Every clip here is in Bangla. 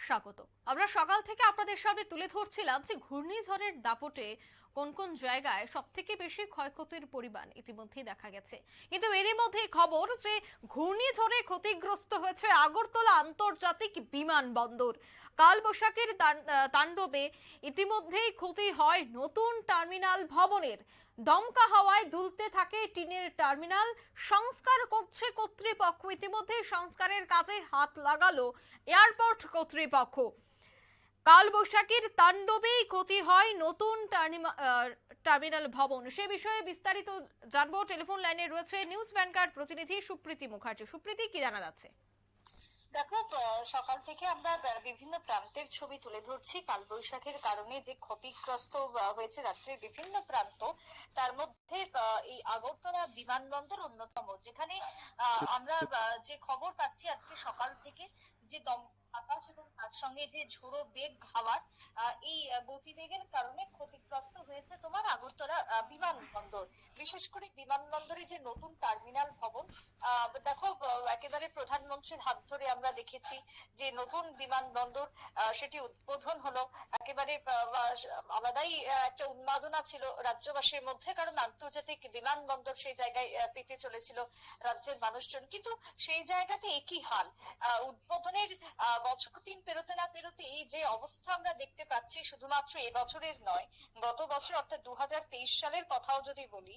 স্বাগত। আমরা সকাল থেকে আপনাদের সামনে তুলে ধরছিলাম যে ঘূর্ণিঝড়ের দাপটে কোন কোন জায়গায় সবথেকে বেশি ক্ষয়ক্ষতির পরিমাণ ইতিমধ্যেই দেখা গেছে। কিন্তু এরই মধ্যে খবর যে ঘূর্ণিঝড়ে ক্ষতিগ্রস্ত হয়েছে আগরতলা আন্তর্জাতিক বিমানবন্দর। কালবৈশাখীর তাণ্ডবে ইতিমধ্যেই ক্ষতি হয় নতুন টার্মিনাল ভবনের। দমকা হাওয়ায় দুলতে থাকে টিনের টার্মিনাল। সংস্কার করছে কর্তৃপক্ষ। ইতিমধ্যে সংস্কারের কাজে হাত লাগালো এয়ারপোর্ট কর্তৃপক্ষ। কালবৈশাখীর তাণ্ডবেই ক্ষতি হয় নতুন টার্মিনাল ভবন। সে বিষয়ে বিস্তারিত জানবো। টেলিফোন লাইনে রয়েছে নিউজ ভ্যানগার্ড প্রতিনিধি সুপ্রীতি মুখার্জি। সুপ্রীতি, কি জানা যাচ্ছে? দেখো, সকাল থেকে আমরা বিভিন্ন প্রান্তের ছবি তুলে ধরছি। কালবৈশাখীর কারণে যে ক্ষতিগ্রস্ত হয়েছে রাজ্যের বিভিন্ন প্রান্ত, তার মধ্যে এই আগরতলা বিমানবন্দর অন্যতম, যেখানে আমরা যে খবর পাচ্ছি আজকে সকাল থেকে, যে বাতাস এবং তার সঙ্গে যে ঝোড়ো বেগ হাওয়ার এই গতিবেগের কারণে ক্ষতিগ্রস্ত হয়েছে তোমার আগরতলা বিমানবন্দর। বিশেষ করে বিমানবন্দরে যে নতুন টার্মিনাল ভবন, দেখো, একেবারে প্রধানমন্ত্রীর হাত ধরে আমরা দেখেছি যে নতুন বিমানবন্দর সেটি উদ্বোধন হলো। একেবারে আলাদাই একটা উন্মাদনা ছিল রাজ্যবাসীর মধ্যে, কারণ আন্তর্জাতিক বিমানবন্দর সেই জায়গায় পেতে চলেছিল রাজ্যের মানুষজন। কিন্তু সেই জায়গাতে একই হাল। উদ্বোধনের বছর 3 পেরোতে না পেরোতে এই যে অবস্থা আমরা দেখতে পাচ্ছি, শুধুমাত্র এবছরের নয়, গত বছর অর্থাৎ 2023 সালের কথাও যদি বলি,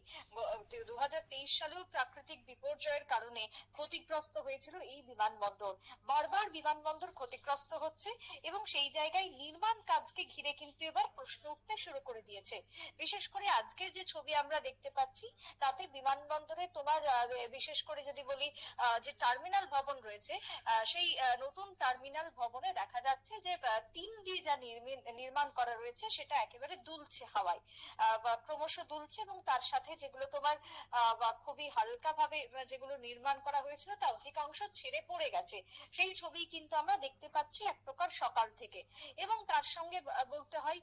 2023 সালেও প্রাকৃতিক বিপর্যয়ের কারণে ক্ষতিগ্রস্ত হয়েছিল এই বিমানবন্দর। বারবার বিমানবন্দর ক্ষতিগ্রস্ত হচ্ছে এবং সেই জায়গায় নির্মাণ কাজকে ঘিরে কিন্তু এবার প্রশ্ন উঠতে শুরু করে দিয়েছে। বিশেষ করে আজকের যে ছবি আমরা দেখতে পাচ্ছি, তাতে বিমানবন্দরে তোমার বিশেষ করে যদি বলি, যে টার্মিনাল ভবন রয়েছে, সেই নতুন টার্মিনাল ভবনে দেখা যাচ্ছে যে টিন দিয়ে যা নির্মাণ করা রয়েছে সেটা একেবারে দুলছে হাওয়ায়, ক্রমশ দুলছে, এবং তার সাথে যেগুলো তোমার খুবই হালকা ভাবে যেগুলো নির্মাণ করা হয়েছিল তা অধিকাংশ ছেড়ে পড়ে গেছে। সেই ছবি কিন্তু আমরা দেখতে পাচ্ছি এক প্রকার সকাল থেকে। এবং তার সঙ্গে বলতে হয়,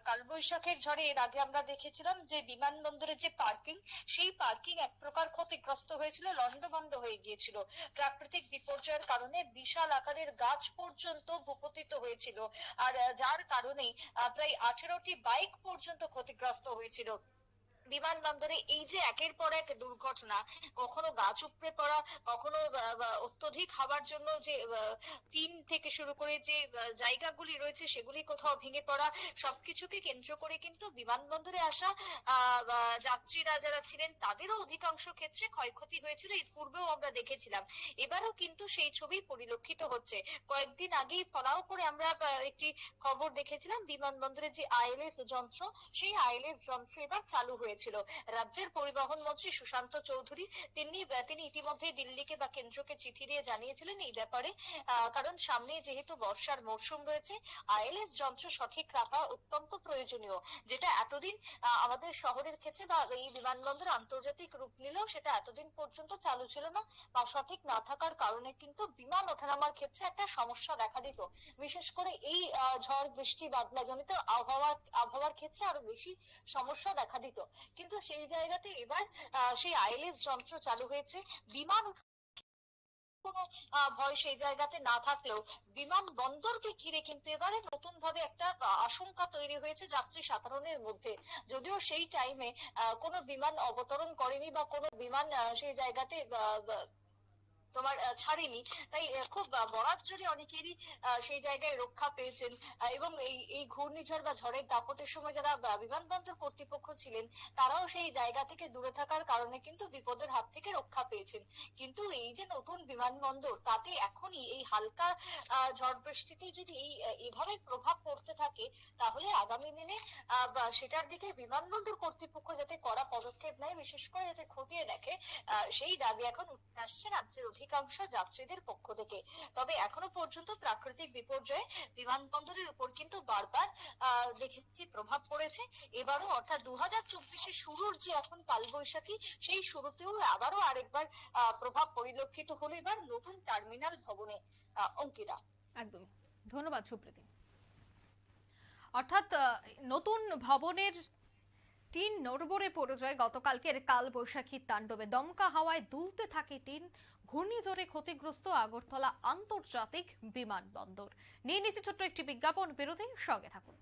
কালবৈশাখের ঝড়ে এর আগে আমরা দেখেছিলাম যে বিমানবন্দরের যে পার্কিং, সেই পার্কিং এক প্রকার ক্ষতিগ্রস্ত হয়েছিল, লন্ডভন্ড হয়ে গিয়েছিল। প্রাকৃতিক বিপর্যয়ের কারণে বিশাল আকারের গাছ পর্যন্ত ভূপতিত হয়েছিল, আর যার কারণে প্রায় 18টি বাইক পর্যন্ত ক্ষতিগ্রস্ত হয়েছিল। বিমানবন্দরে এই যে একের পর এক দুর্ঘটনা, কখনো গাছ উপড়ে পড়া, কখনো অত্যধিক হাওয়ার জন্য যে টিন থেকে শুরু করে যে জায়গাগুলি রয়েছে সেগুলি কোথাও ভেঙে পড়া, সবকিছুকে কেন্দ্র করে কিন্তু বিমানবন্দরে আসা যাত্রীরা যারা ছিলেন তাদেরও অধিকাংশ ক্ষেত্রে ক্ষয়ক্ষতি হয়েছিল। এর পূর্বেও আমরা দেখেছিলাম, এবারও কিন্তু সেই ছবি পরিলক্ষিত হচ্ছে। কয়েকদিন আগেই ফলাও করে আমরা একটি খবর দেখেছিলাম, বিমানবন্দরে যে আইএলএস যন্ত্র, সেই আইএলএস যন্ত্র এবার চালু হয়েছিল। রাজ্যের পরিবহন মন্ত্রী সুশান্ত চৌধুরী তিনি ইতিমধ্যে দিল্লিকে বা কেন্দ্রকে চিঠি দিয়ে জানিয়েছিলেন এই ব্যাপারে, কারণ সামনে যেহেতু বর্ষার মরশুম রয়েছে, আইএলএস যন্ত্র সঠিক রাখা অত্যন্ত প্রয়োজনীয়, যেটা এতদিন আমাদের শহরের ক্ষেত্রে বা এই বিমানবন্দর আন্তর্জাতিক রূপ নিলেও সেটা এতদিন পর্যন্ত চালু ছিল না, বা সঠিক না থাকার কারণে কিন্তু বিমান ওঠানামার ক্ষেত্রে একটা সমস্যা দেখা দিত। বিশেষ করে এই ঝড় বৃষ্টি বাদলা জনিত আবহাওয়ার ক্ষেত্রে আরো বেশি সমস্যা দেখা দিত। কিন্তু সেই জায়গাতে এবার সেই আইএলএস যন্ত্র চালু হয়েছে। বিমান কোনো ভয় সেই জায়গাতে না থাকলেও বিমানবন্দরকে ঘিরে কিন্তু এবারে নতুন ভাবে একটা আশঙ্কা তৈরি হয়েছে যাত্রী সাধারণের মধ্যে। যদিও সেই টাইমে কোনো বিমান অবতরণ করেনি বা কোনো বিমান সেই জায়গাতে তোমার ছাড়েনি, তাই খুব বরাত জোরে অনেকেরই সেই জায়গায় রক্ষা পেয়েছেন। এবং এই এই ঘূর্ণিঝড় বা ঝড়ের দাপটের সময় যারা বিমানবন্দর কর্তৃপক্ষ ছিলেন, তারাও সেই জায়গা থেকে দূরে থাকার কারণে কিন্তু বিপদের হাত থেকে রক্ষা পেয়েছেন। কিন্তু এই যে নতুন বিমানবন্দর, তাতে এখনই এই হালকা ঝড় বৃষ্টিতে যদি এভাবে প্রভাব পড়তে থাকে, তাহলে আগামী দিনে সেটার দিকে বিমানবন্দর কর্তৃপক্ষ যাতে কড়া পদক্ষেপ নেয়, বিশেষ করে যাতে খতিয়ে দেখে, সেই দাবি এখন উঠে আসছে রাজ্যের অধিকাংশ যাত্রীদের পক্ষ থেকে। তবে এখনো পর্যন্ত প্রাকৃতিক বিপর্যয়ে বিমানবন্দরের উপর কিন্তু বারবার দেখেছি প্রভাব পড়েছে। এবারও অর্থাৎ 2024-এর শুরুর যে এখন কালবৈশাখী, সেই শুরুতেও আবারও আরেকবার প্রভাব পরিলক্ষিত হলো এবার নতুন টার্মিনাল ভবনে। অঙ্কিতা। একদম, ধন্যবাদ সুপ্রীতি। অর্থাৎ নতুন ভবনের টিন নড়বড়ে পড়ে যায় গতকালকের কাল বৈশাখীর তাণ্ডবে। দমকা হাওয়ায় দুলতে থাকে টিন। ঘূর্ণিঝড়ে ক্ষতিগ্রস্ত আগরতলা আন্তর্জাতিক বিমানবন্দর। নিয়ে নিচ্ছে ছোট্ট একটি বিজ্ঞাপন বিরতি, সঙ্গে থাকুন।